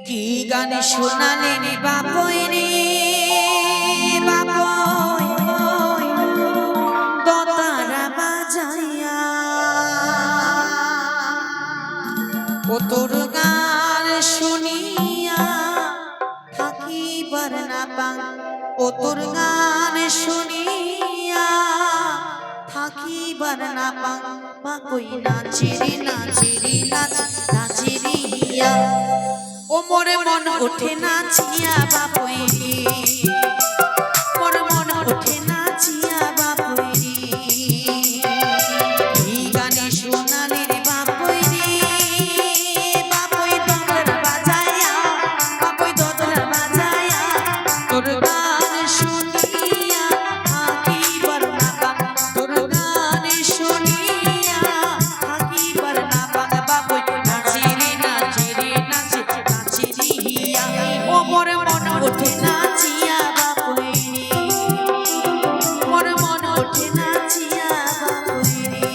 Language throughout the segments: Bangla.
কি গান শোনালেন বাপই রে বাপই দতারা বাজাইয়া ও তোর গান শুনিয়া থাকিবার না পাং ও তোর গান শুনিয়া থাকিবার না পাং বাপই নাচেরি নাচেরি নাচ নাচেরি হিয়া ও মোরে মন ওঠে নাচিয়া বাপই মোর মন ওঠে নাচিয়া বাপই এই গানে শোনালে রে বাপই রে বাপই দোতরা বাজায়া বাপই দোতরা বাজায়া তোর গান শুনিয়া থাকিবার না পাং তোর গান শুনিয়া থাকিবার না পাং বাপই নাচি রে নাচি রে নাচি নাচি রে হিয়া ও মোর মন ওঠে নাচিয়া বাপই রে মোর মন ওঠে নাচিয়া বাপই রে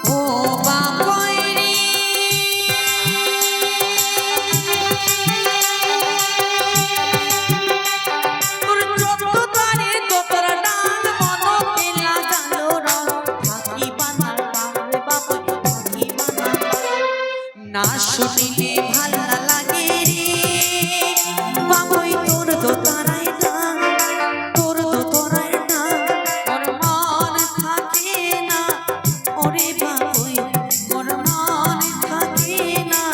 ও বাপই রে তোর যতবারে দোতরা ডান মন পেলা জানো রং থাকিবা না পারে বাপই থাকিবা না না শুনিলে ভাল না লাগে রে বাপই তোর দোতরায় ডান তোর দোতরায় ডান ওর মন থাকে না ওরে বাপই মোর মন থাকে না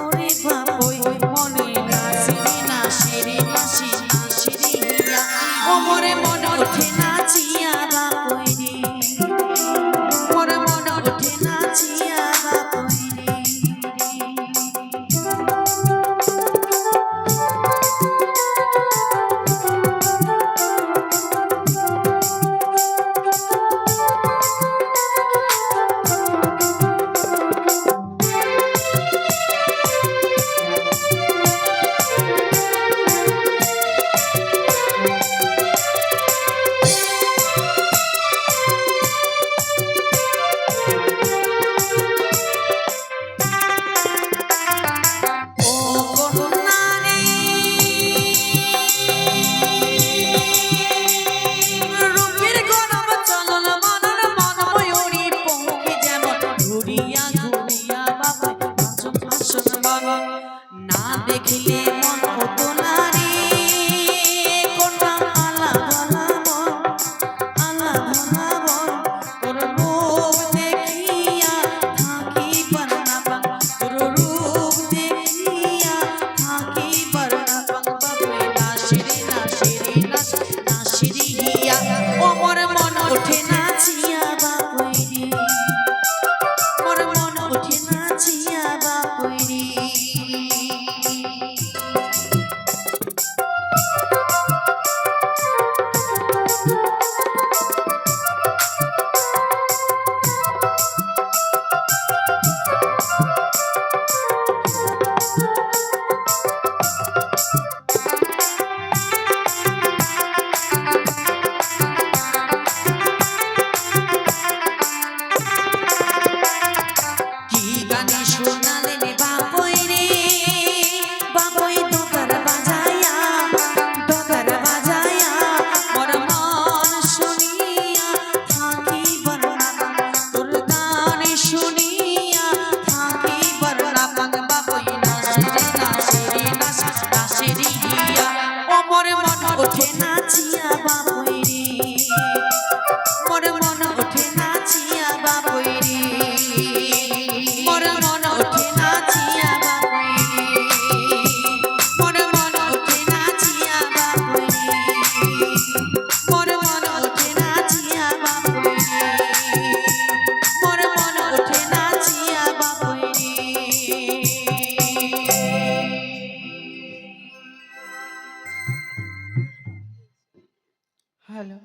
ওরে বাপই মনে নাচি নাচি রে নাচি নাচি রে হিয়া ও মোরে মন ওঠে নাচিয়া বাপই রে মোর মন ওঠে নাচিয়া বাপই রে ও করুণা রে রূপের গরম চলন মনন মন ময়ূরী পঙ্খী যেমন ঘুরিয়া ঘুরিয়া বাপই নাচন আসন বাবা না দেখিলে মন হতো না রে কোনটা আলা ভালা মন আলা ভালা মন তোর রূপ দেখিয়া থাকিবার না পাং তোর রূপ দেখিয়া থাকিবার না পাং বাপই নাচি রে নাচি রে নাচ নাচি রে হিয়া ও মোর মন ওঠে নাচিয়া বাপই রে মোর মন ওঠে নাচিয়া বাপই রে হলো।